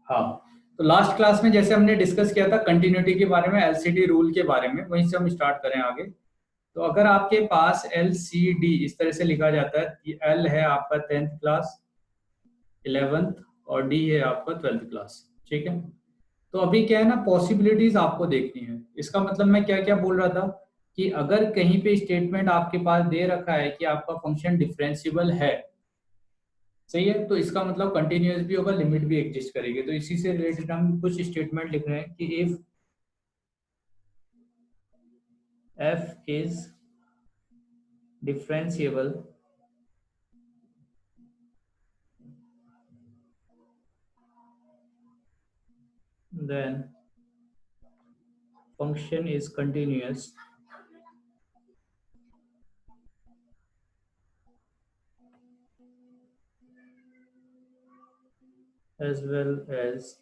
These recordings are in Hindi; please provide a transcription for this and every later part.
हाँ, तो लास्ट क्लास में जैसे हमने डिस्कस किया था कंटिन्यूटी के बारे में, एलसीडी रूल के बारे में, वहीं से हम स्टार्ट करें आगे। तो अगर आपके पास एलसीडी इस तरह से लिखा जाता है कि एल है आपका 10th क्लास, 11th, और डी है आपका 12th क्लास, ठीक है। तो अभी क्या है ना, पॉसिबिलिटीज आपको देखनी है। इसका मतलब मैं क्या क्या बोल रहा था कि अगर कहीं पे स्टेटमेंट आपके पास दे रखा है कि आपका फंक्शन डिफरेंशियबल है, सही है, तो इसका मतलब कंटिन्यूअस भी होगा, लिमिट भी एग्जिस्ट करेगी। तो इसी से रिलेटेड हम कुछ स्टेटमेंट लिख रहे हैं कि if f is differentiable then function is continuous as well as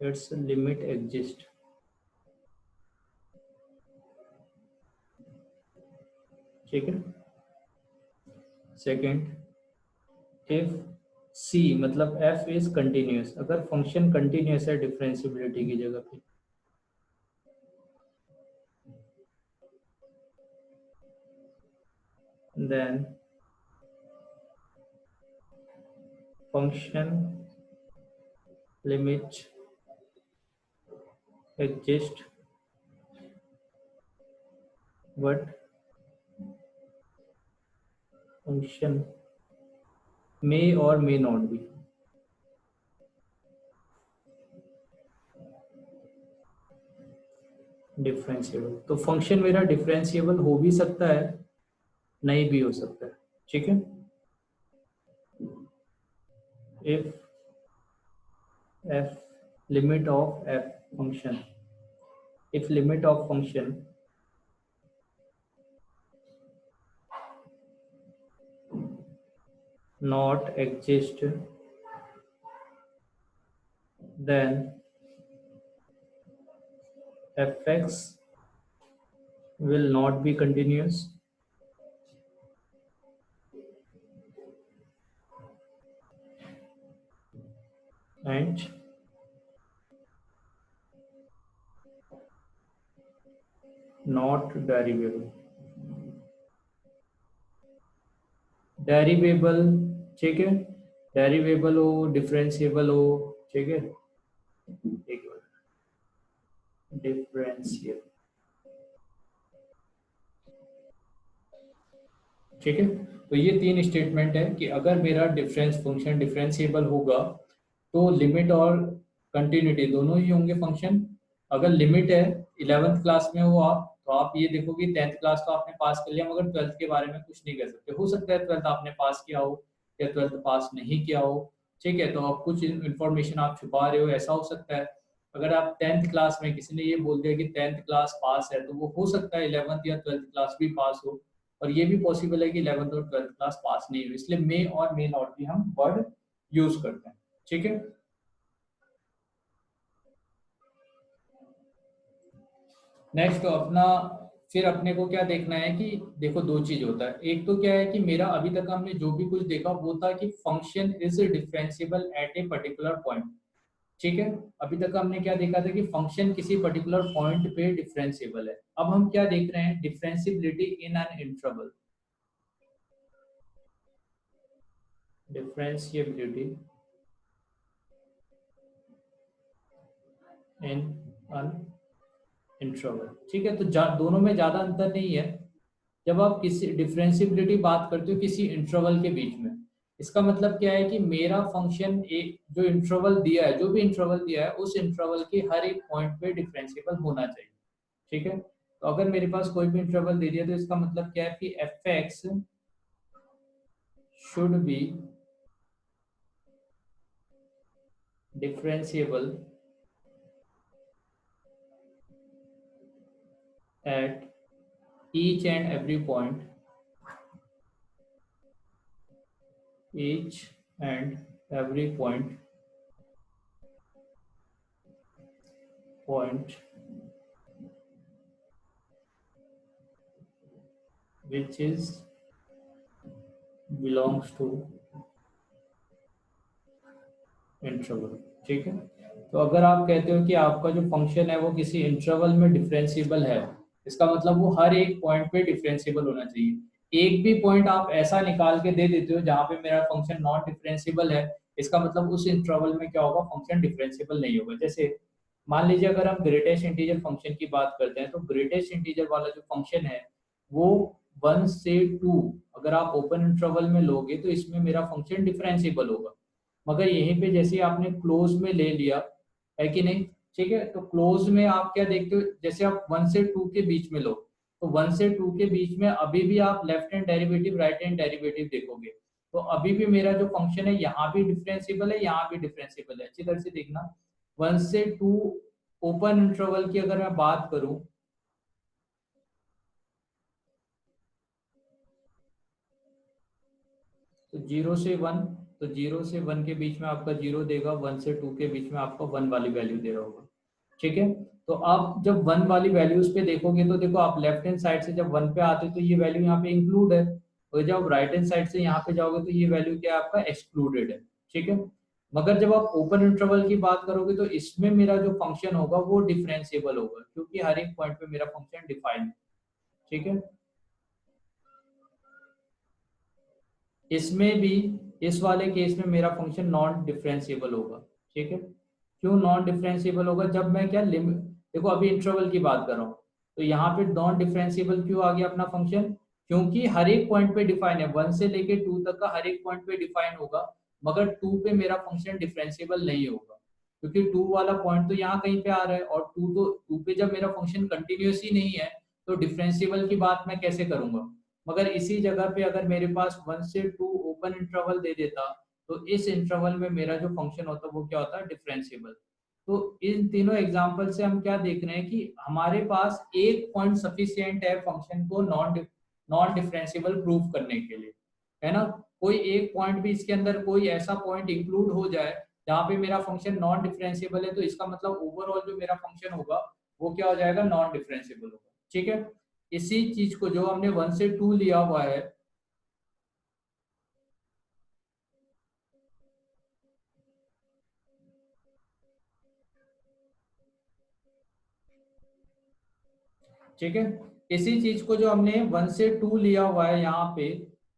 its limit exist। ठीक है। सेकंड, इफ c मतलब f इज कंटिन्यूअस, अगर फंक्शन कंटिन्यूअस है डिफरेंशिएबिलिटी की जगह पे, then function limit exist but function may or may not be differentiable. तो फंक्शन मेरा डिफरेंशिएबल हो भी सकता है, नहीं भी हो सकता है, ठीक है। If f limit of f function, if limit of function not exist, then fx will not be continuous and not derivable। डेरिवेबल, ठीक है, डेरिवेबल हो, डिफरेंशिएबल हो, ठीक है, एक डिफरेंशियल, ठीक है। तो ये तीन स्टेटमेंट है कि अगर मेरा डिफरेंस फंक्शन डिफरेंशिएबल होगा तो लिमिट और कंटिन्यूटी दोनों ही होंगे फंक्शन। अगर लिमिट है, 11th क्लास में हो आप, तो आप ये देखो कि 10th क्लास तो आपने पास कर लिया, मगर 12th के बारे में कुछ नहीं कर सकते। हो सकता है 12th आपने पास किया हो या 12th पास नहीं किया हो, ठीक है, तो आप कुछ इन्फॉर्मेशन आप छुपा रहे हो, ऐसा हो सकता है। अगर आप 10th क्लास में किसी ने ये बोल दिया कि 10th क्लास पास है, तो वो हो सकता है 11th या 12th क्लास भी पास हो, और ये भी पॉसिबल है कि 11th और 12th क्लास पास नहीं हो। इसलिए मे और मे नॉट भी हम वर्ड यूज करते हैं, ठीक है। नेक्स्ट अपना, फिर अपने को क्या देखना है कि देखो दो चीज होता है। एक तो क्या है कि मेरा अभी तक हमने जो भी कुछ देखा वो था कि function is differentiable eight a particular point, ठीक है। अभी तक हमने क्या देखा था कि फंक्शन किसी पर्टिकुलर पॉइंट पे डिफरेंशिएबल है। अब हम क्या देख रहे हैं, differentiability in an interval, differentiability in an interval, ठीक है। तो दोनों में ज्यादा अंतर नहीं है। जब आप किसी डिफरेंशिएबिलिटी बात करते हो किसी इंटरवल के बीच में, इसका मतलब क्या है कि मेरा फंक्शन एक जो इंटरवल दिया है, जो भी इंटरवल दिया है, उस इंटरवल के हर एक पॉइंट पे डिफरेंशिएबल होना चाहिए, ठीक है। तो अगर मेरे पास कोई भी इंटरवल दे दिया तो इसका मतलब क्या है कि F x should be differentiable at each and every point, each and every point which is belongs to interval, ठीक है। तो अगर आप कहते हो कि आपका जो फंक्शन है वो किसी इंटरवल में डिफरेंशिएबल है, इसका मतलब वो हर एक पॉइंट पे डिफरेंशिएबल होना चाहिए। एक भी पॉइंट आप ऐसा निकाल के दे देते हो जहाँ पे मेरा फंक्शन नॉन डिफरेंशिएबल है, इसका मतलब उस इंटरवल में क्या होगा, फंक्शन डिफरेंशिएबल नहीं होगा। जैसे मान लीजिए अगर हम ग्रेटेस्ट इंटीजर फंक्शन की बात करते हैं, तो ग्रेटेस्ट इंटीजर वाला जो फंक्शन है वो 1 से 2 अगर आप ओपन इंटरवल में लोगे तो इसमें मेरा फंक्शन डिफरेंशिएबल होगा। मगर यहीं पे जैसे आपने क्लोज में ले लिया, है कि नहीं, ठीक है, तो क्लोज में आप क्या देखते हो, जैसे आप 1 से 2 के बीच में लो, तो 1 से 2 के बीच में अभी भी आप left hand derivative right hand derivative देखोगे, तो अभी भी मेरा जो फंक्शन है यहाँ भी डिफरेंशिएबल है, यहाँ भी डिफरेंशिएबल है। अच्छी तरह से देखना, 1 से 2 ओपन इंटरवल की अगर मैं बात करूं, तो 0 से 1, तो 0 से 1 के बीच में आपका 0 देगा, 1 से 2 के बीच में आपका 1 वाली वैल्यू दे रहा होगा, ठीक है। तो आप जब 1 वाली वैल्यूज पे देखोगे तो देखो आप लेफ्ट हैंड साइड से जब 1 पे आते हो तो ये वैल्यू यहाँ पे इंक्लूड है, और जब राइट हैंड साइड से यहाँ पे जाओगे तो ये वैल्यू क्या है, आपका एक्सक्लूडेड है, ठीक है। मगर जब आप ओपन इंटरवल की बात करोगे तो इसमें मेरा जो फंक्शन होगा वो डिफरेंशिएबल होगा, क्योंकि हर एक पॉइंट पे मेरा फंक्शन डिफाइन है, ठीक है। इसमें भी, इस वाले केस में मेरा फंक्शन नॉन डिफरेंशिएबल होगा, ठीक है। क्यों नॉन डिफरेंशिएबल होगा, जब मैं क्या लिमिट, देखो अभी इंटरवल की बात कर रहा हूँ, तो यहाँ पे नॉन डिफरेंशिएबल क्यों आ गया अपना फंक्शन, क्योंकि हर एक पॉइंट पे डिफाइन है, 1 से लेके 2 तक का हर एक पॉइंट पे डिफाइन होगा, मगर 2 पे मेरा फंक्शन डिफरेंशिएबल नहीं होगा, क्योंकि 2 वाला पॉइंट तो यहाँ कहीं पे आ रहा है, और 2 पे जब मेरा फंक्शन कंटिन्यूस ही नहीं है तो डिफरेंशिएबल की बात मैं कैसे करूंगा। मगर इसी जगह पे अगर मेरे पास 1 से 2 ओपन इंटरवल दे देता, तो इस इंटरवल में मेरा जो फंक्शन होता वो क्या होता है, डिफरेंशिएबल। तो इन तीनों एग्जांपल से हम क्या देख रहे हैं कि हमारे पास एक पॉइंट सफिशिएंट है फंक्शन को नॉन डिफरेंशिएबल प्रूव करने के लिए, है ना। कोई एक पॉइंट भी इसके अंदर कोई ऐसा पॉइंट इंक्लूड हो जाए जहाँ पे मेरा फंक्शन नॉन डिफरेंशिएबल है, तो इसका मतलब ओवरऑल जो मेरा फंक्शन होगा वो क्या हो जाएगा, नॉन डिफरेंशिएबल होगा, ठीक है। इसी चीज को जो हमने 1 से 2 लिया हुआ है, ठीक है, इसी चीज को जो हमने 1 से 2 लिया हुआ है यहाँ पे,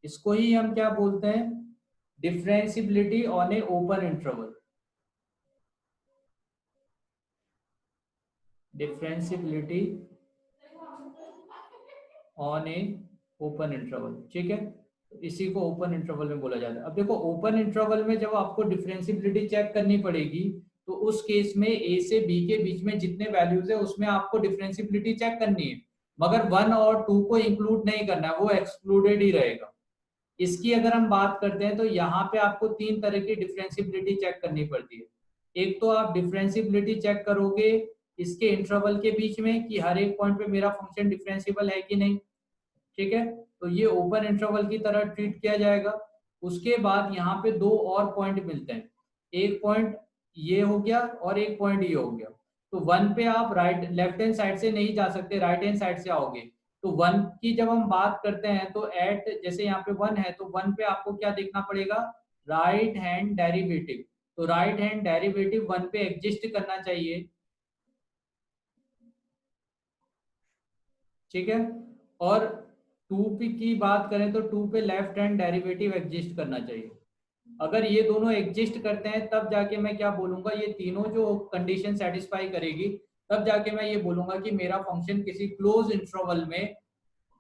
इसको ही हम क्या बोलते हैं, differentiability on a open interval, differentiability on a open interval, ठीक है। तो इसी को ओपन इंटरवल में बोला जाता है। अब देखो ओपन इंटरवल में जब आपको डिफरेंशिबिलिटी चेक करनी पड़ेगी, तो उस केस में ए से बी के बीच में जितने वैल्यूज है उसमें आपको डिफरेंशिबिलिटी चेक करनी है, मगर 1 और 2 को इंक्लूड नहीं करना है, वो एक्सक्लूडेड ही रहेगा। इसकी अगर हम बात करते हैं तो यहाँ पे आपको 3 तरह की डिफरेंशिबिलिटी चेक करनी पड़ती है। एक तो आप डिफरेंशिबिलिटी चेक करोगे इसके इंटरवल के बीच में कि हर एक पॉइंट पे मेरा फंक्शन डिफरेंशिएबल है कि नहीं, ठीक है, तो ये ओपन इंटरवल की तरह ट्रीट किया जाएगा। उसके बाद यहाँ पे 2 और पॉइंट मिलते हैं, एक पॉइंट ये हो गया और एक पॉइंट ये हो गया। तो 1 पे आप राइट लेफ्ट हैंड साइड से नहीं जा सकते, राइट हैंड साइड से आओगे। तो 1 की जब हम बात करते हैं तो एट जैसे यहाँ पे 1 है तो 1 पे आपको क्या देखना पड़ेगा, राइट हैंड डेरिवेटिव। तो राइट हैंड डेरिवेटिव 1 पे एग्जिस्ट करना चाहिए, ठीक है। और 2 पे की बात करें तो 2 पे लेफ्ट हैंड डेरिवेटिव एग्जिस्ट करना चाहिए। अगर ये दोनों एग्जिस्ट करते हैं तब जाके मैं क्या बोलूंगा, ये तीनों जो कंडीशन सेटिस्फाई करेगी तब जाके मैं ये बोलूंगा कि मेरा फंक्शन किसी क्लोज इंटरवल में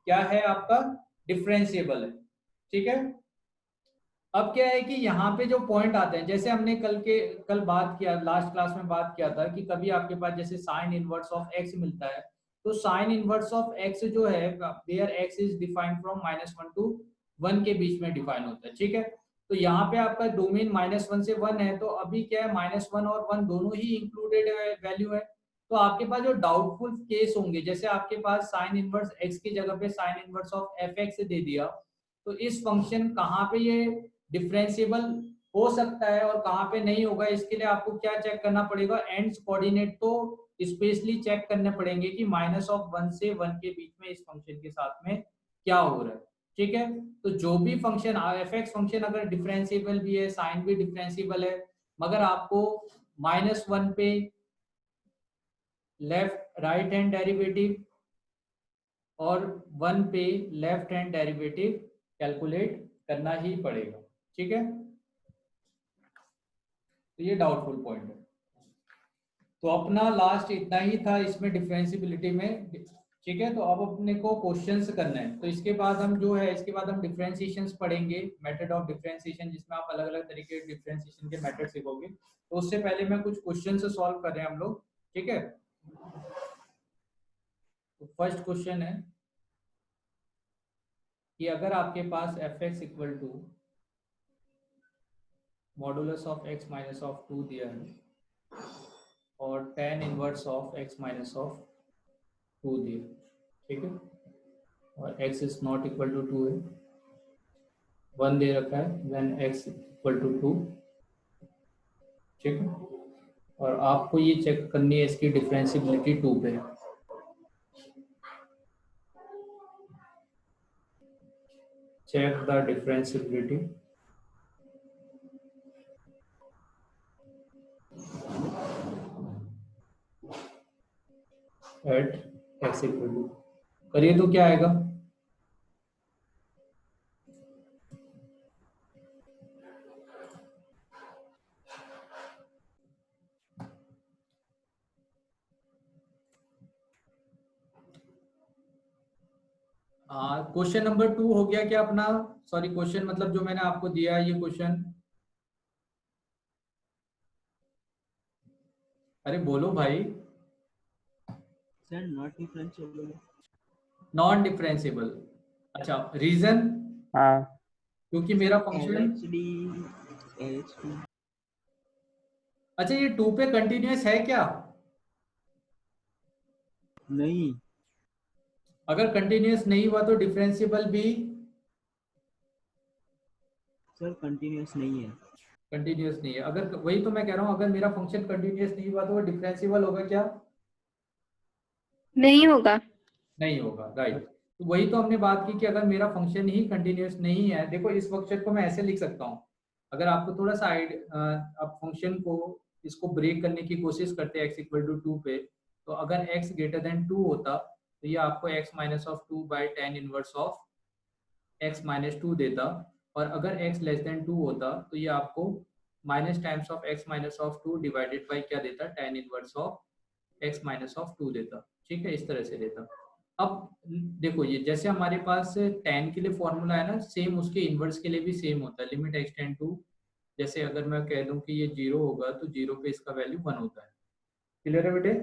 क्या है, आपका डिफरेंशिएबल है, ठीक है। अब क्या है कि यहाँ पे जो पॉइंट आते हैं, जैसे हमने कल बात किया, लास्ट क्लास में बात किया था कि कभी आपके पास जैसे साइन इनवर्स ऑफ एक्स मिलता है, तो साइन इनवर्स ऑफ एक्स जो है there x is defined from -1 to 1 के बीच में डिफाइन होता है, ठीक है। तो यहाँ पे आपका डोमेन -1 से 1 है, तो अभी क्या है, -1 और 1 दोनों ही इंक्लूडेड वैल्यू है। तो आपके पास जो डाउटफुल केस होंगे, जैसे आपके पास साइन इनवर्स एक्स की जगह पे sine inverse of F X दे दिया, तो इस फंक्शन कहाँ पे ये डिफरेंशिएबल हो सकता है और कहाँ पे नहीं होगा, इसके लिए आपको क्या चेक करना पड़ेगा, एंड्स कोऑर्डिनेट तो स्पेशली चेक करने पड़ेंगे कि -1 से 1 के बीच में इस फंक्शन के साथ में क्या हो रहा है, ठीक है। तो जो भी फंक्शन एफ एक्स फंक्शन अगर डिफरेंशिएबल भी है, साइन भी डिफरेंशिएबल है, मगर आपको -1 पे लेफ्ट राइट हैंड डेरिवेटिव और 1 पे लेफ्ट हैंड डेरिवेटिव कैलकुलेट करना ही पड़ेगा। ठीक है, तो ये डाउटफुल पॉइंट है। तो अपना लास्ट इतना ही था इसमें डिफरेंशियबिलिटी में। ठीक है, तो अब अपने को क्वेश्चंस करना है। तो इसके बाद हम जो है इसके बाद हम डिफरेंशिएशंस पढ़ेंगे, मेथड ऑफ डिफरेंशिएशन, जिसमें आप अलग अलग तरीके के डिफरेंशिएशन के मेथड सीखोगे। तो उससे पहले मैं कुछ क्वेश्चन सॉल्व कर रहे हैं हम लोग। ठीक है, तो फर्स्ट क्वेश्चन है कि अगर आपके पास f(x) equal to modulus of x minus of 2 दिया है और tan inverse of x minus of 2 दिया, ठीक है, और x is not equal to 2 है, 1 दे रखा है व्हेन x इक्वल टू 2, ठीक है, और आपको ये चेक करनी है इसकी डिफरेंशियबिलिटी 2 पे। Check the differentiability at x equal to, करिए तो क्या आएगा? क्वेश्चन नंबर 2 हो गया क्या अपना? सॉरी, क्वेश्चन मतलब जो मैंने आपको दिया है ये क्वेश्चन, अरे बोलो भाई। Sir not differentiable. Non differentiable, अच्छा, रीजन? हाँ क्योंकि मेरा फंक्शन, LHD अच्छा ये 2 पे कंटिन्यूअस है क्या? नहीं अगर कंटिन्यूअस नहीं हुआ तो डिफरेंशिएबल भी सर, कंटिन्यूअस नहीं है। कंटिन्यूअस नहीं है। अगर, वही तो मैं कह रहा हूँ, अगर मेरा फंक्शन कंटिन्यूअस नहीं हुआ तो वो डिफरेंशिएबल होगा क्या? नहीं होगा। नहीं होगा, राइट। तो वही तो हमने बात की कि अगर मेरा फंक्शन ही कंटिन्यूअस नहीं है, देखो इस फंक्शन को मैं ऐसे लिख सकता हूँ, अगर आपको थोड़ा सा आप फंक्शन को इसको ब्रेक करने की कोशिश करते हैं x इक्वल टू 2 पे, तो अगर x ग्रेटर देन 2 होता तो ये आपको x minus of 2 by tan inverse of x minus 2 देता, और अगर x लेस देन 2 होता तो ये आपको minus times of x minus of 2 divided by क्या देता? tan inverse of x minus of 2 देता। ठीक है, इस तरह से देता। अब देखो, ये जैसे हमारे पास tan के लिए फॉर्मूला है ना, सेम उसके इनवर्स के लिए भी सेम होता है, लिमिट x टेंड टू, जैसे अगर मैं कह दूं कि ये 0 होगा तो 0 पे इसका वैल्यू 1 होता है। क्लियर है बेटे?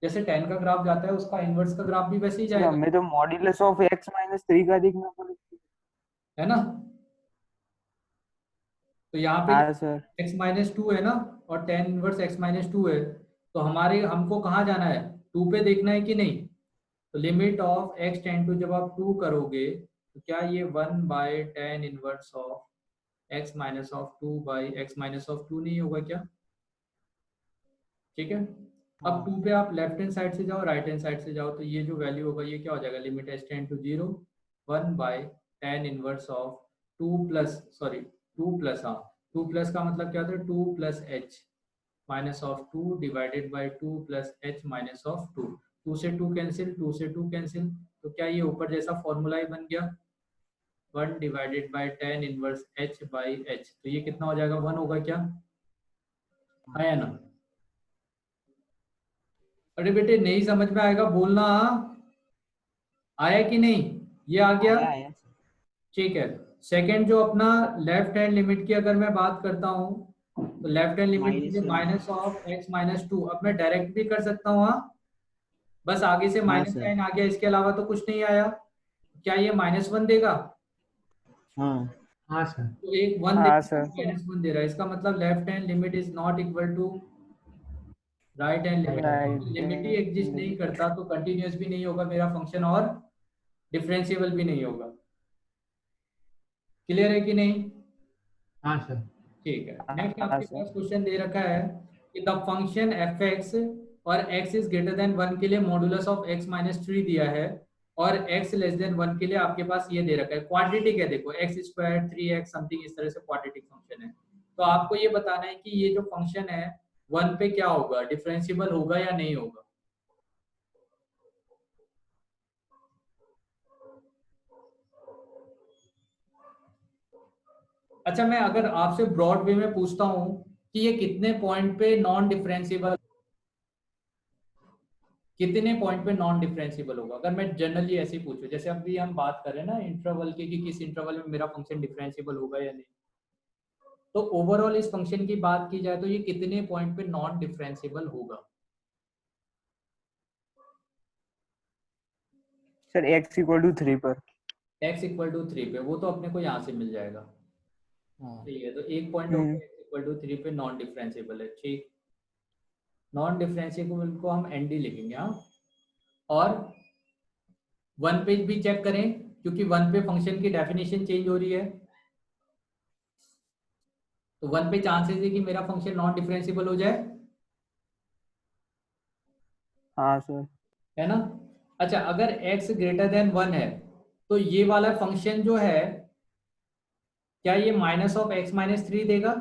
जैसे tan का ग्राफ जाता है उसका इनवर्स का ग्राफ भी वैसे ही सर, जाएगा, हमें तो मॉड्यूलस ऑफ x माइनस 3 का दिखना पड़ेगा। है ना? तो यहाँ पे हाँ सर। x माइनस 2 है ना, और tan इनवर्स x माइनस 2 है, तो हमको कहाँ जाना है? 2 पे देखना है कि नहीं? तो limit of x tend to जब आप 2 करोगे तो क्या ये 1 by tan inverse of x minus of 2 by x minus of 2 नहीं होगा क्या? ठीक है, अब 2 पे आप लेफ्ट हैंड साइड से जाओ, राइट हैंड साइड से जाओ, तो ये जो वैल्यू होगा ये क्या हो जाएगा? Limit h tend to 0, 1 by tan inverse of 2 plus, sorry 2 plus, हाँ 2 प्लस का मतलब क्या होता है? 2 plus h minus of 2 divided by 2 plus h minus of 2, 2 से 2 कैंसिल, 2 से 2 कैंसिल, तो क्या ये ऊपर जैसा फॉर्मूला ही बन गया? 1 divided by tan inverse h by h, तो ये कितना हो जाएगा? 1 होगा क्या? आया ना? अरे बेटे नहीं समझ में आएगा बोलना, आया कि नहीं? ये आ गया? आया सर। ठीक है। सेकंड जो अपना लेफ्ट हैंड लिमिट की अगर मैं बात करता हूँ, तो लेफ्ट हैंड लिमिट के लिए माइनस ऑफ x माइनस 2, अब मैं डायरेक्ट भी कर सकता हूँ, हाँ, बस आगे से हाँ माइनस सर। साइन आ गया, इसके अलावा तो कुछ नहीं आया। क्या ये -1 देगा? हाँ हाँ सर। तो एक 1 हाँ देगा, सर। -1 दे रहा है, इसका मतलब left hand limit is not equal to right hand limit. Right limit ही एग्जिस्ट नहीं करता तो कंटिन्यूअस भी नहीं होगा मेरा फंक्शन और डिफरेंशिएबल भी नहीं होगा। क्लियर है कि नहीं? हाँ सर। ठीक है। नेक्स्ट हाँ आपके सर। पास क्वेश्चन दे रखा है कि द फंक्शन f(x) और x इज ग्रेटर देन 1 के लिए मॉडुलस ऑफ x माइनस 3 दिया है, और x लेस देन 1 के लिए आपके पास ये दे रखा है, क्वाड्रेटिक है, देखो x स्क्वायर 3x समथिंग इस तरह से क्वाड्रेटिक फंक्शन है। तो आपको ये बताना है कि ये जो फंक्शन है 1 पे क्या होगा, डिफरेंशिएबल होगा या नहीं होगा। अच्छा, मैं अगर आपसे ब्रॉड वे में पूछता हूं कि ये कितने पॉइंट पे नॉन डिफरेंशिएबल, कितने पॉइंट पे नॉन डिफरेंशिएबल होगा, अगर मैं जनरली ऐसे ही पूछूं, जैसे अभी हम बात कर रहे हैं ना इंटरवल की, कि किस इंटरवल में मेरा फंक्शन डिफरेंशिएबल होगा या नहीं, तो ओवरऑल इस फंक्शन की बात की जाए तो ये कितने पॉइंट पे नॉन डिफरेंशिएबल होगा। सर x=3 पर। x=3 पे, वो तो अपने को यहाँ से मिल जाएगा। हाँ ठीक है, तो एक पॉइंट हो हम्म। गया x=3 पे नॉन डिफरेंशिएबल है। ठीक, नॉन डिफरेंशिएबल को हम एनडी लिखेंगे। हाँ, और 1 पे भी चेक करें, क्योंकि 1 पे फंक्शन की डेफिनेशन चेंज हो रही है, तो 1 पे चांसेस है कि मेरा फंक्शन नॉन डिफरेंशिएबल हो जाए, हाँ सर। है ना। अच्छा, अगर x greater than 1 है तो ये वाला फंक्शन जो है, क्या ये -(x−3) देगा।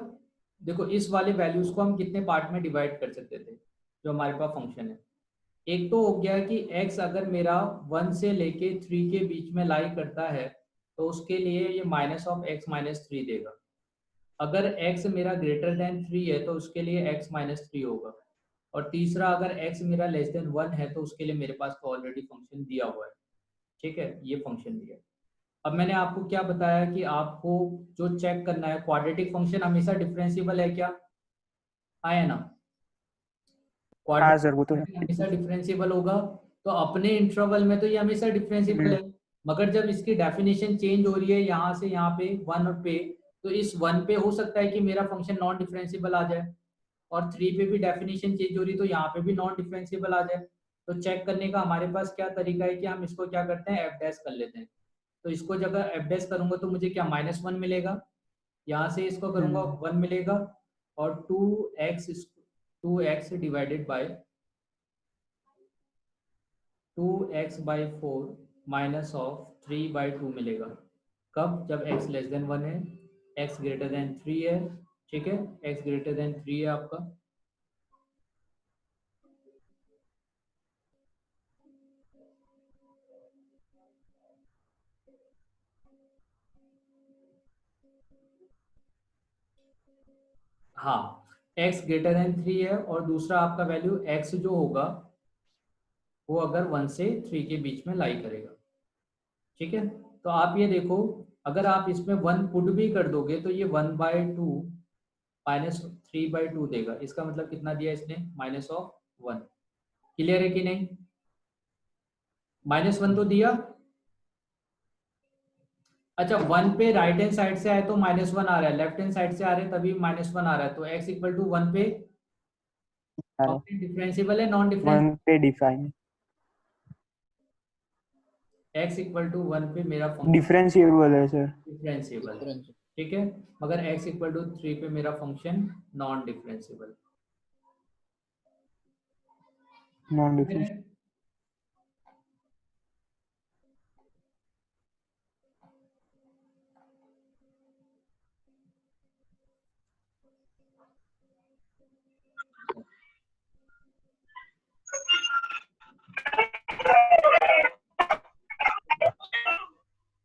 देखो, इस वाले वैल्यूज को हम कितने पार्ट में डिवाइड कर सकते थे जो हमारे पास फंक्शन है। एक तो हो गया कि x अगर मेरा 1 से लेके 3 के बीच में लाई करता है तो उसके लिए ये -(x−3) देगा। अगर x मेरा (greater than 3) है तो उसके लिए x-3 होगा। और तीसरा, अगर x मेरा <<1 है तो उसके लिए मेरे पास तो ऑलरेडी फंक्शन दिया हुआ है। ठीक है, ये फंक्शन दिया है। अब मैंने आपको क्या बताया कि आपको जो चेक करना है, क्वाड्रेटिक फंक्शन हमेशा डिफरेंशिएबल है क्या, आया ना। हाँ सर, वो क्वाड्रेटिक तो है। फंक्शन हमेशा डिफरेंशिएबल होगा, तो अपने इंटरवल में तो ये हमेशा डिफरेंशिएबल है। मगर जब इसकी डेफिनेशन चेंज हो रही है यहाँ से यहाँ पे 1 पे, तो इस 1 पे हो सकता है कि मेरा फंक्शन नॉन डिफरेंशिएबल आ जाए, और 3 पे भी डेफिनेशन चेंज हो रही है तो यहाँ पे भी नॉन डिफरेंशिएबल आ जाए। तो चेक करने का हमारे पास क्या तरीका है कि हम इसको क्या करते हैं, एफ डैश कर लेते हैं। तो इसको जब एफ डैश करूंगा तो मुझे क्या -1 मिलेगा, यहाँ से इसको करूंगा 1 मिलेगा, और 2x डिवाइडेड बाय 2x/4 -(3/2) मिलेगा। कब, जब x (1) है, x 3 है। ठीक है, x>3 है आपका। हाँ, x>3 है, और दूसरा आपका वैल्यू x जो होगा वो अगर 1 से 3 के बीच में लाई करेगा। ठीक है, तो आप ये देखो, अगर आप इसमें 1 पुट भी कर दोगे तो ये 1/2 -3/2 देगा। इसका मतलब कितना दिया इसने, -(1). क्लियर है कि नहीं, -1 तो दिया। अच्छा, 1 पे राइट हैंड साइड से आए तो -1 आ रहा है, लेफ्ट हैंड साइड से आ रहे हैं तभी -1 आ रहा है, तो x=1 पे फंक्शन डिफरेंशिएबल है, नॉन डिफरेंशिएबल। 1 पे डिफाइन x=1 पे मेरा फंक्शन डिफरेंशिएबल है सर। डिफरेंशिएबल है। डिफरेंस। ठीक है, मगर x=3 पे मेरा फंक्शन नॉन डिफरेंशिएबल नॉन है। डिफरेंशिएबल।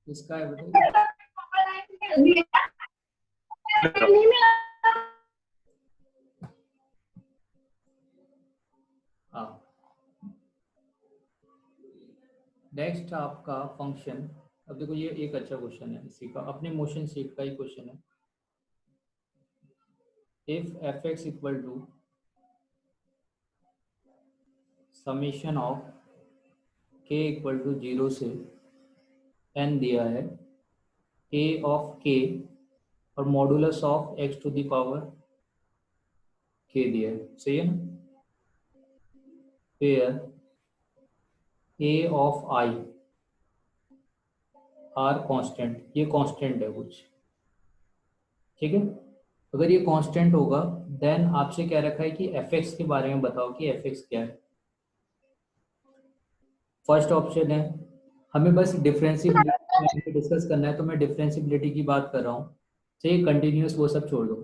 इसका है बताइए। हाँ, नेक्स्ट आपका फंक्शन। अब देखो, ये एक अच्छा क्वेश्चन है, इसी का अपने मोशन सीट का ही क्वेश्चन है। If f(x) summation of k = 0 से n दिया है, a ऑफ k और मॉडुलस ऑफ x⁴ k दिया है, सही है ना। फिर a of i are constant, ये कांस्टेंट है कुछ। ठीक है, अगर ये कांस्टेंट होगा देन आपसे क्या रखा है कि fx के बारे में बताओ कि fx क्या है। फर्स्ट ऑप्शन है, हमें बस डिफरेंशिएबिलिटी डिस्कस करना है, तो मैं डिफरेंशिएबिलिटी की बात कर रहा हूँ। सही, कंटिन्यूस वो सब छोड़ दो।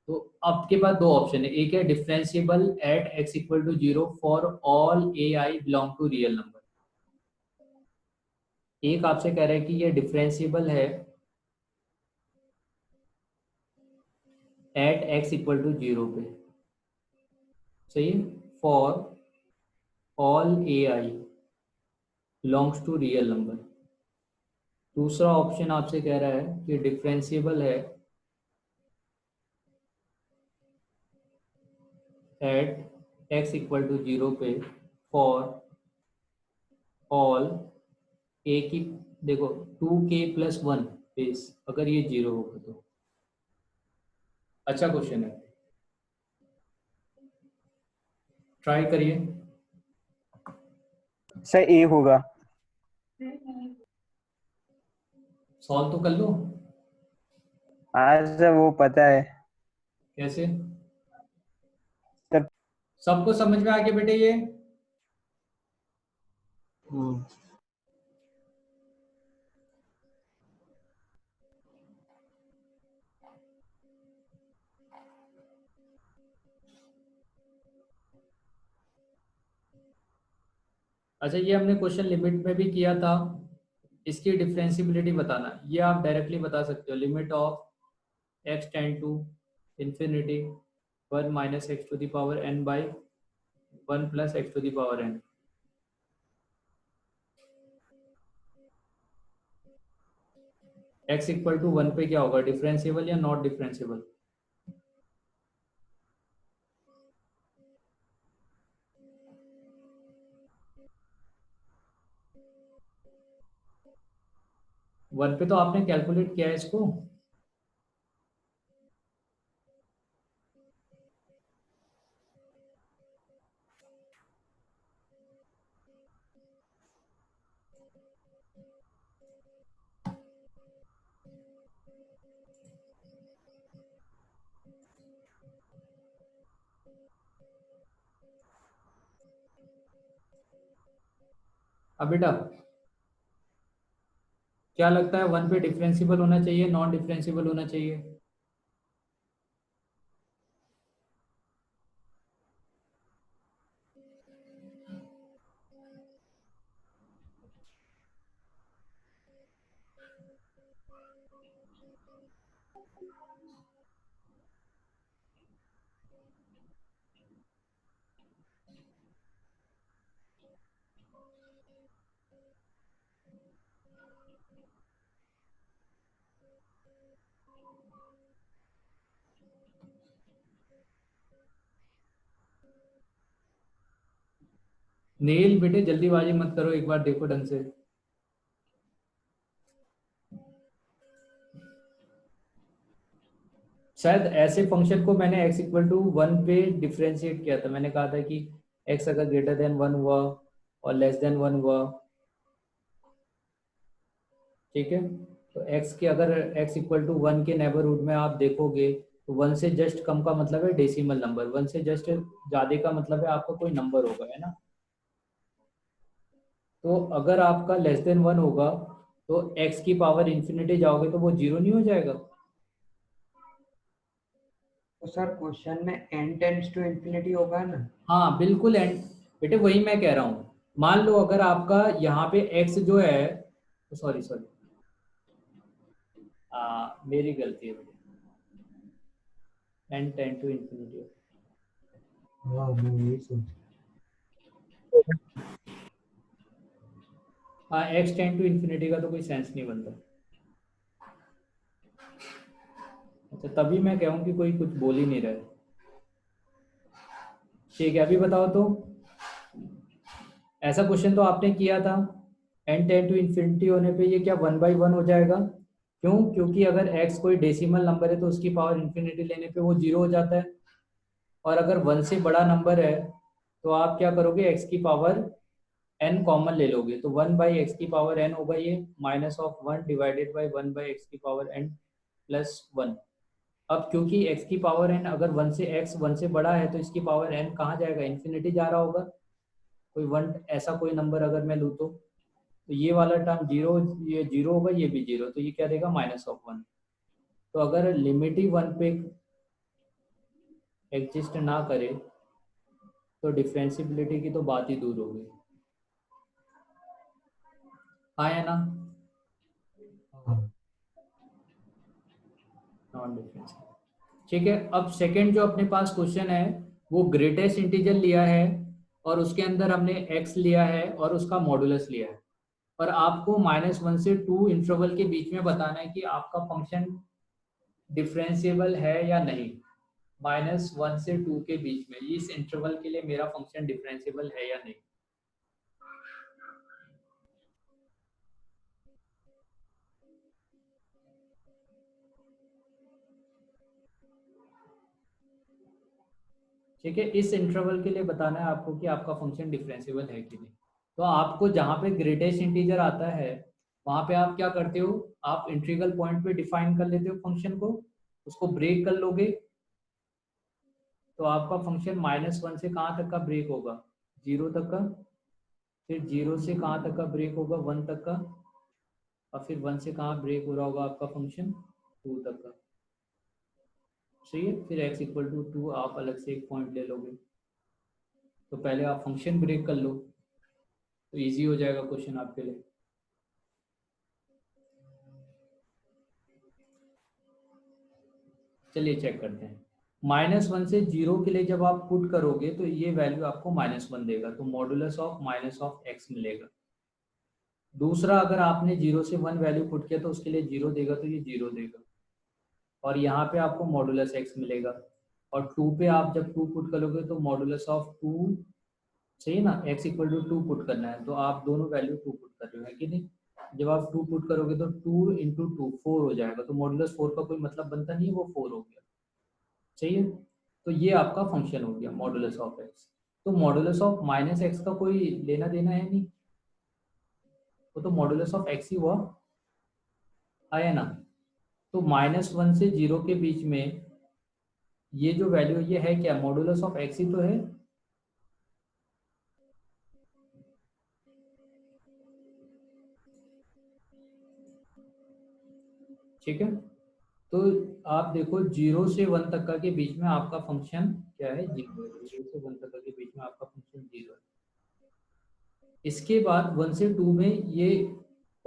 तो आपके पास दो ऑप्शन है, एक है differentiable at x equal to 0 for all a i belong to real number. एक आपसे कह रहा है कि ये डिफरेंशिएबल है एट x इक्वल टू 0 पे, सही, for all a i belongs to real number. दूसरा ऑप्शन आपसे कह रहा है कि डिफरेंशिएबल है एट x इक्वल टू 0 पे फॉर ऑल ए की, देखो 2k प्लस 1 बेस, अगर ये 0 होगा तो। अच्छा क्वेश्चन है, ट्राई करिए। सर ए होगा। सॉल्व तो कर लो। हाँ सर वो पता है कैसे? सर। सबको समझ में आ गया बेटे ये? हाँ अच्छा, ये हमने क्वेश्चन लिमिट में भी किया था, इसकी डिफरेंशिबिलिटी बताना। ये आप डायरेक्टली बता सकते हो, limit of x tend to infinity 1 minus x to the power n by 1 plus x to the power n। x equal to 1 पे क्या होगा, डिफरेंशिएबल या नॉट डिफरेंशिएबल? वन पे तो आपने कैलकुलेट किया है इसको। अब बेटा क्या लगता है, वन पे डिफरेंशिएबल होना चाहिए, नॉन डिफरेंशिएबल होना चाहिए? नील बेटे जल्दीबाजी मत करो, एक बार देखो ढंग से। शायद ऐसे फंक्शन को मैंने x इक्वल टू 1 पे डिफरेंशिएट किया था, मैंने कहा था कि x अगर ग्रेटर देन 1 हुआ और लेस देन 1 हुआ, ठीक है, तो x के अगर x इक्वल टू 1 के नेबरहुड में आप देखोगे तो 1 से जस्ट कम का मतलब है डेसिमल नंबर, 1 से जस्ट ज्यादा का मतलब है आपका कोई नंबर होगा, है ना। तो अगर आपका लेस देन 1 होगा तो x की पावर इंफिनिटी जाओगे तो वो जीरो नहीं हो जाएगा? तो सर क्वेश्चन में n टेंड्स टू इंफिनिटी होगा ना? हाँ बिल्कुल एंड, बेटे वही मैं कह रहा हूँ। मान लो अगर आपका यहाँ पे x जो है, सॉरी सॉरी, मेरी गलती है बेटे, n टेन टू इंफिनिटी। हाँ मैं यही सोच। हाँ, x टेन टू इंफिनिटी का तो कोई सेंस नहीं बनता। अच्छा, तभी मैं कहूँ कि कोई कुछ बोल ही नहीं रहा है। ठीक है, अभी बताओ तो, ऐसा क्वेश्चन तो आपने किया था, n टेन टू इंफिनिटी होने पे ये क्या 1/1 हो जाएगा? क्यों? क्योंकि अगर x कोई डेसिमल नंबर है तो उसकी पावर इंफिनिटी लेने पे वो जीरो हो जाता है, और अगर 1 से बड़ा नंबर है तो आप क्या करोगे, x की पावर n कॉमन ले लोगे, तो 1/x की पावर n होगा ये, minus of 1 divided by 1/x की पावर n प्लस 1। अब क्योंकि x की पावर n अगर 1 से x 1 से बड़ा है तो इसकी पावर n कहाँ जाएगा, इन्फिनिटी जा रहा होगा। कोई वन ऐसा कोई नंबर अगर मैं लूँ तो ये वाला टर्म जीरो, ये जीरो होगा, ये भी जीरो, तो ये क्या देगा, -1। तो अगर लिमिट ही 1 पे, एग्जिस्ट ना करे तो डिफरेंशिबिलिटी की तो बात ही दूर हो गई। हाँ या ना? Non differentiable. ठीक है, अब सेकंड जो अपने पास क्वेश्चन है वो ग्रेटेस्ट इंटीजर लिया है और उसके अंदर हमने x लिया है और उसका मॉडुलस लिया है, और आपको -1 से 2 इंटरवल के बीच में बताना है कि आपका फंक्शन डिफरेंशिएबल है या नहीं। -1 से 2 के बीच में इस इंटरवल के लिए मेरा फंक्शन डिफरेंशिएबल है या नहीं। ठीक है, इस इंटरवल के लिए बताना है आपको कि आपका फंक्शन डिफरेंशिएबल है कि नहीं। तो आपको जहाँ पे ग्रेटेस्ट इंटीजर आता है वहाँ पे आप क्या करते हो, आप इंटीग्रल पॉइंट पे डिफाइन कर लेते हो फंक्शन को, उसको ब्रेक कर लोगे तो आपका फंक्शन -1 से कहाँ तक का ब्रेक होगा, 0 तक का, फिर 0 से कहाँ तक का ब्रेक होगा, 1 तक का, और फिर 1 से कहाँ ब्रेक हो रहा होगा आपका फंक्शन, 2 तक का। सही है, फिर x इक्वल टू 2 आप अलग से एक पॉइंट ले लोगे। तो पहले आप फंक्शन ब्रेक कर लो तो इजी हो जाएगा क्वेश्चन आपके लिए। चलिए चेक करते हैं। -1 से 0 के लिए जब आप पुट करोगे तो ये वैल्यू आपको -1 देगा, तो मॉडुलस ऑफ -x मिलेगा। दूसरा, अगर आपने 0 से 1 वैल्यू पुट किया तो उसके लिए 0 देगा, तो ये 0 देगा, और यहाँ पे आपको मॉडुलस x मिलेगा। और 2 पे आप जब 2 पुट करोगे तो मॉडुलस ऑफ 2, सही ना, x इक्वल टू 2 पुट करना है, तो आप दोनों वैल्यू 2 पुट कर रहे हो, है कि नहीं। जब आप 2 पुट करोगे तो 2 इंटू 2 4 हो जाएगा, तो मॉडुलस 4 का कोई मतलब बनता नहीं है, वो 4 हो गया। सही है, तो ये आपका फंक्शन हो गया मॉडुलस ऑफ x। तो मॉडुलस ऑफ -x का कोई लेना देना है नहीं, वो तो मॉडुलस ऑफ x ही हुआ, आया ना। तो -1 से 0 के बीच में ये जो वैल्यू ये है क्या, मॉडुलस ऑफ x ही तो है। ठीक है, तो आप देखो 0 से 1 तक का के बीच में आपका फंक्शन क्या है, 0 है। 0 से 1 तक का के बीच में आपका फंक्शन 0 है। इसके बाद 1 से 2 में ये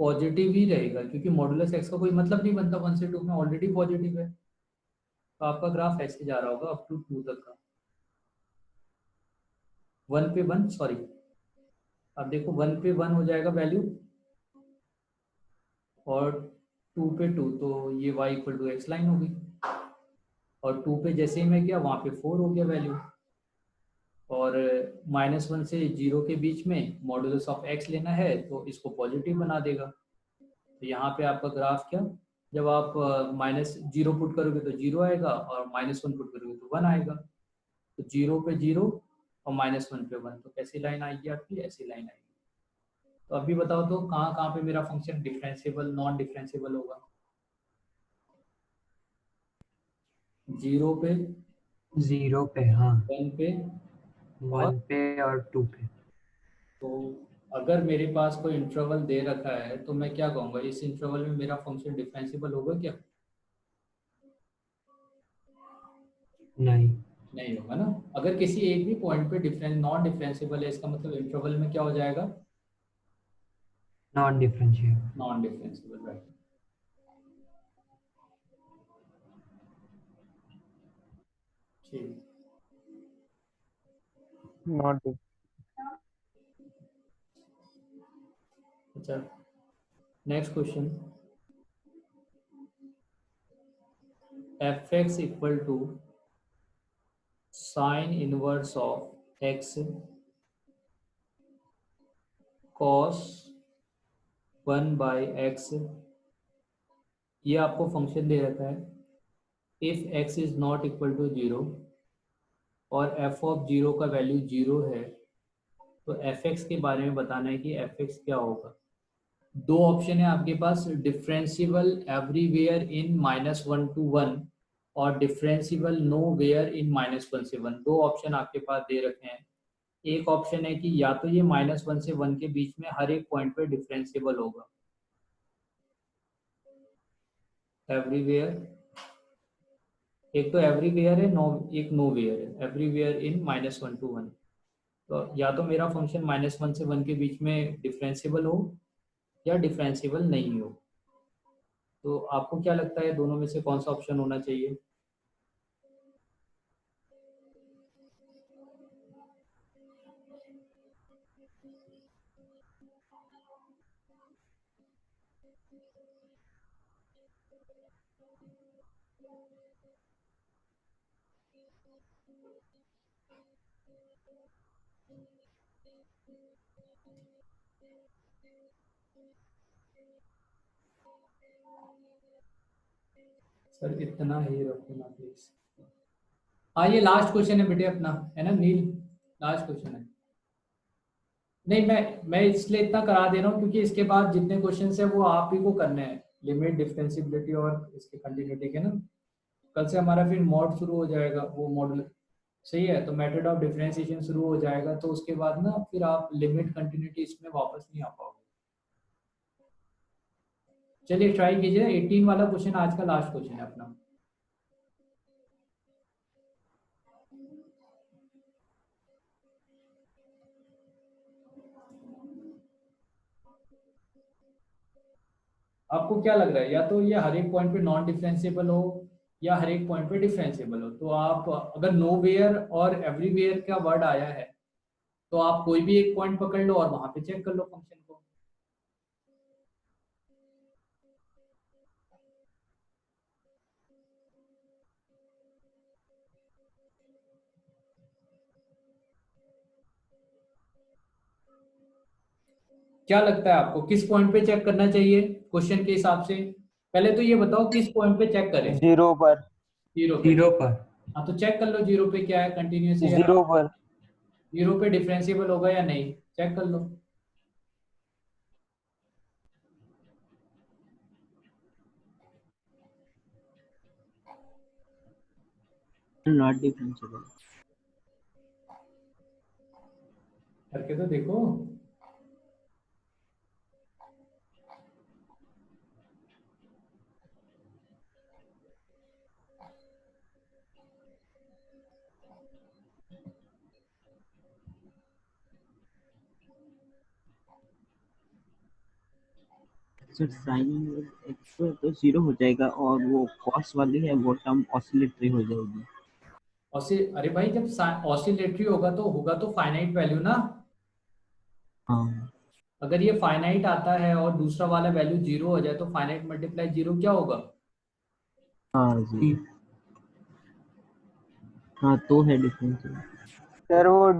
पॉजिटिव ही रहेगा, क्योंकि मॉडुलस x का कोई मतलब नहीं बनता, 1 से 2 में ऑलरेडी पॉजिटिव है। तो आपका ग्राफ ऐसे जा रहा होगा अप टू 2 तक का। 1 पे 1, सॉरी, अब देखो 1 पे 1 हो जाएगा वैल्यू, और 2 पे 2, तो ये y equal to x line होगी, और 2 पे जैसे ही मैं गया वहाँ पे 4 हो गया वैल्यू, और -1 से 0 के बीच में मॉडुलस ऑफ x लेना है तो इसको पॉजिटिव बना देगा। तो यहाँ पे आपका ग्राफ क्या, जब आप -0 पुट करोगे तो 0 आएगा, और -1 पुट करोगे तो 1 आएगा। तो 0 पे 0 और -1 पे 1, तो कैसी लाइन आएगी आपकी, ऐसी लाइन आएगी। तो अभी बताओ तो कहाँ कहाँ पे मेरा फंक्शन डिफरेंशिएबल नॉन डिफरेंशिएबल होगा। 0 पे, 0 पे, हाँ, 1 पे, और 1 पे और 2 पे। तो अगर मेरे पास कोई इंटरवल दे रखा है तो मैं क्या कहूँगा, इस इंटरवल में मेरा फंक्शन डिफरेंशिएबल होगा क्या, नहीं, नहीं होगा ना। अगर किसी एक भी पॉइंट पे नॉन डिफरेंशिएबल है, इसका मतलब इंटरवल में क्या हो जाएगा, non differentiable. Non differentiable, right. ठीक, नॉट अच्छा, next question, fx equal to sine inverse of x cos 1/x, ये आपको फंक्शन दे रखा है। If x is not equal to 0 और f ऑफ 0 का वैल्यू 0 है, तो fx के बारे में बताना है कि fx क्या होगा। दो ऑप्शन है आपके पास, डिफरेंशिएबल एवरीवेयर इन -1 to 1 और डिफरेंशिएबल नो वेयर इन -1 से 1। दो ऑप्शन आपके पास दे रखे हैं। एक ऑप्शन है कि या तो ये -1 से 1 के बीच में हर एक पॉइंट पे डिफरेंशिएबल होगा, एवरीवेयर एक तो एवरीवेयर है, नो एक नो वेयर है, एवरीवेयर इन -1 to 1। तो या तो मेरा फंक्शन -1 से 1 के बीच में डिफरेंशिएबल हो या डिफरेंशिएबल नहीं हो। तो आपको क्या लगता है दोनों में से कौन सा ऑप्शन होना चाहिए? सर इतना ही रखो ना प्लीज। हाँ ये लास्ट क्वेश्चन है बेटे अपना, है ना नील? लास्ट क्वेश्चन है। नहीं मैं इसलिए इतना करा दे रहा हूँ क्योंकि इसके बाद जितने क्वेश्चन है वो आप ही को करने हैं, लिमिट, डिफरेंशिएबिलिटी और इसके कंटिन्यूटी के ना। कल से हमारा फिर मॉड शुरू हो जाएगा, वो मॉडल सही है, तो मेथड ऑफ डिफरेंशिएशन शुरू हो जाएगा, तो उसके बाद ना फिर आप लिमिट कंटिन्यूटी इसमें वापस नहीं आ पाओगे। चलिए ट्राई कीजिए, 18 वाला क्वेश्चन आज का लास्ट क्वेश्चन है अपना। आपको क्या लग रहा है, या तो ये हर एक पॉइंट पे नॉन डिफरेंशिएबल हो या हर एक पॉइंट पे डिफरेंशिएबल हो? तो आप अगर नो वेयर और एवरीवेयर का वर्ड आया है तो आप कोई भी एक पॉइंट पकड़ लो और वहां पे चेक कर लो फंक्शन को। क्या लगता है आपको किस पॉइंट पे चेक करना चाहिए क्वेश्चन के हिसाब से? पहले तो ये बताओ किस पॉइंट पे चेक करें। 0 पर। 0 पे? 0 पर। हाँ तो चेक कर लो 0 पे क्या है, कंटिन्यूस है या 0 पर। 0 पे डिफरेंशिएबल होगा या नहीं, चेक कर लो। Not differentiable. करके तो देखो। सर साइन एक्स तो 0 हो जाएगा और वो कॉस वाली है वो टर्म ऑसिलेटरी हो जाएगी। अरे भाई जब ऑसिलेटरी होगा तो फाइनाइट वैल्यू ना। हाँ अगर ये फाइनाइट आता है और दूसरा वाला वैल्यू 0 हो जाए तो फाइनाइट मल्टीप्लाई 0 क्या होगा? हाँ जी। हाँ तो है डिफरेंशिएबल। सर वो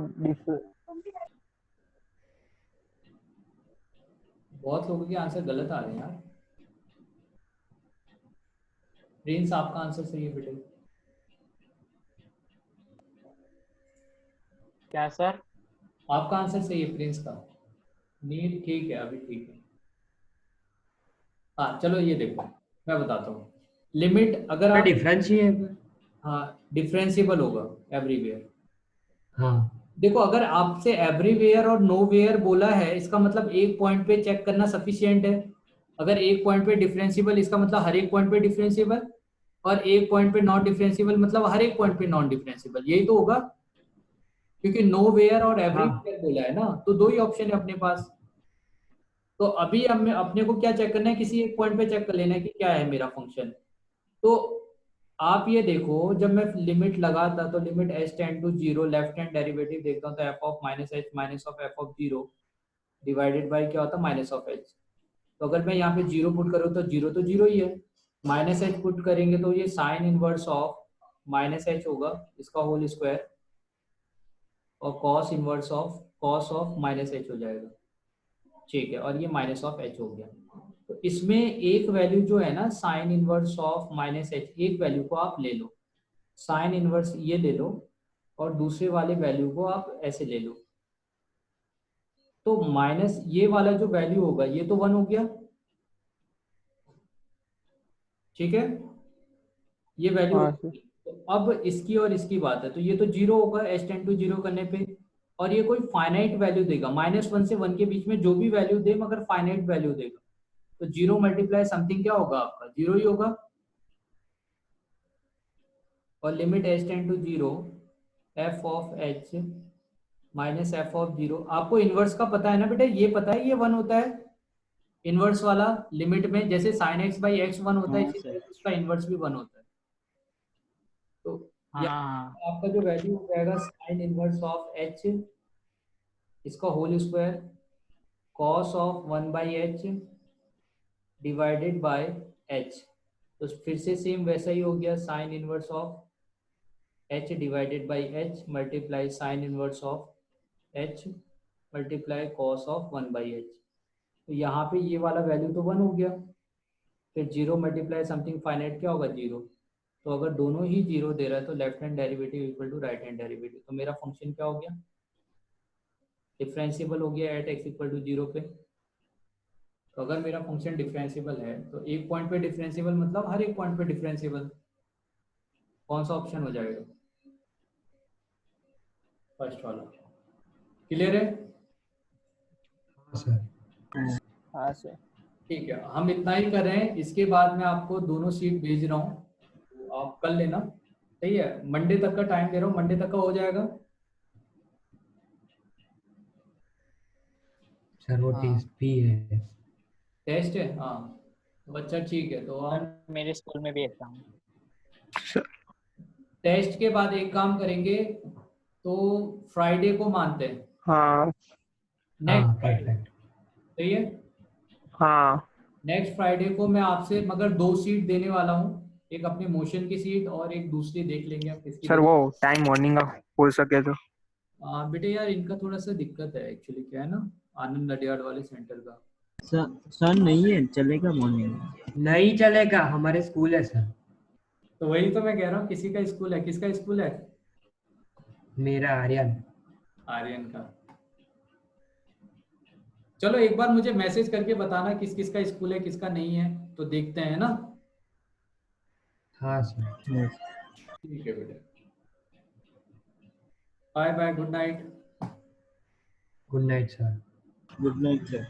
बहुत लोगों के आंसर गलत आ रहे हैं यार। प्रिंस आपका आंसर सही है बेटे। क्या सर? आपका आंसर सही है प्रिंस का। नीट ठीक है, अभी ठीक है। हाँ चलो ये देखो, मैं बताता हूँ। लिमिट अगर आप, डिफरेंशिएबल। हाँ डिफरेंशिएबल होगा एवरीवेयर। हाँ देखो अगर आपसे एवरीवेयर और नो वेयर बोला है इसका मतलब एक पॉइंट पे चेक करना सफिशिएंट है। अगर एक पॉइंट पे डिफरेंशिएबल इसका मतलब हर एक पॉइंट पे डिफरेंशिएबल, और एक पॉइंट पे नॉन डिफरेंशिएबल मतलब हर एक पॉइंट पे नॉन डिफरेंशिएबल, यही तो होगा। क्योंकि नो वेयर और हाँ एवरीवेयर बोला है ना, तो दो ही ऑप्शन है अपने पास। तो अभी हमें अपने को क्या चेक करना है, किसी एक पॉइंट पे चेक कर लेना है कि क्या है मेरा फंक्शन। तो आप ये देखो, जब मैं लिमिट लगाता तो limit h tend to 0, left hand derivative देखता हूँ तो f of minus h minus of f of 0 divided by क्या होता है माइनस ऑफ h। तो अगर मैं यहाँ पे 0 पुट करूँ तो 0 तो 0 ही है, माइनस h पुट करेंगे तो ये sign inverse of minus h होगा इसका होल स्क्वायर, और cos inverse of cos of minus h हो जाएगा। ठीक है, और ये माइनस ऑफ h हो गया। तो इसमें एक वैल्यू जो है ना sign inverse of minus h, एक वैल्यू को आप ले लो, साइन इनवर्स ये ले लो, और दूसरे वाले वैल्यू को आप ऐसे ले लो। तो माइनस ये वाला जो वैल्यू होगा ये तो 1 हो गया, ठीक है, ये वैल्यू। हाँ सर। तो अब इसकी और इसकी बात है, तो ये तो 0 होगा h टेंड टू 0 करने पे, और ये कोई फाइनाइट वैल्यू देगा, -1 से 1 के बीच में जो भी वैल्यू दे मगर फाइनाइट वैल्यू देगा। तो 0 मल्टीप्लाई समथिंग क्या होगा आपका, 0 ही होगा। और limit h tend to 0 f of h minus f of 0। आपको इनवर्स का पता है ना बेटा, ये पता है ये 1 होता है इनवर्स वाला लिमिट में, जैसे sin x बाई x 1 होता है, हाँ इसी सर। तरह उसका इनवर्स भी 1 होता है। तो हाँ आपका जो वैल्यू हो जाएगा साइन इनवर्स ऑफ h इसका whole square cos of 1 by h divided by h। तो फिर से सेम वैसा ही हो गया, sine inverse of h divided by h multiply sine inverse of h multiply cos of 1 by h. तो यहाँ पे ये वाला वैल्यू तो 1 हो गया, फिर 0 मल्टीप्लाई समथिंग फाइनाइट क्या होगा 0। तो अगर दोनों ही 0 दे रहा है तो left hand derivative equal to right hand derivative. तो मेरा फंक्शन क्या हो गया, डिफरेंशिएबल हो गया एट एक्स इक्वल टू 0 पे। तो अगर मेरा फंक्शन डिफरेंशिएबल है तो एक पॉइंट पे डिफरेंशिएबल मतलब हर एक पॉइंट पे डिफरेंशिएबल, कौन सा ऑप्शन हो जाएगा, फर्स्ट वाला। क्लियर है? हाँ सर। हाँ सर। ठीक है, हम इतना ही कर रहे हैं, इसके बाद मैं आपको दोनों शीट भेज रहा हूँ, आप कर लेना। सही है, मंडे तक का टाइम दे रहा हूँ, मंडे तक का हो जाएगा। सर वो हाँ। टेस्ट भी है। टेस्ट है, हाँ तो अच्छा ठीक है। तो हम सर मेरे स्कूल में भी एग्जाम है। टेस्ट के बाद एक काम करेंगे, तो फ्राइडे को मानते हैं, हाँ हाँ नेक्स्ट फ्राइडे। परफेक्ट। सही है, हाँ नेक्स्ट फ्राइडे को मैं आपसे मगर 2 सीट देने वाला हूँ, एक अपने मोशन की सीट और एक दूसरी देख लेंगे आप किसकी सर, देख। वो टाइम मॉर्निंग का हो सके तो। बेटे यार इनका थोड़ा सा दिक्कत है एक्चुअली, क्या है ना, आनंद नडियाड वाले सेंटर का। सर नहीं है, चलेगा मॉर्निंग में। नहीं चलेगा, हमारे स्कूल है सर। तो वही तो मैं कह रहा हूँ, किसी का स्कूल है, किसका स्कूल है, मेरा आर्यन। आर्यन का। चलो एक बार मुझे मैसेज करके बताना किस किस का स्कूल है किसका नहीं है, तो देखते हैं ना। हाँ सर। ठीक है बेटे, bye bye, good night. Good night sir. Good night sir.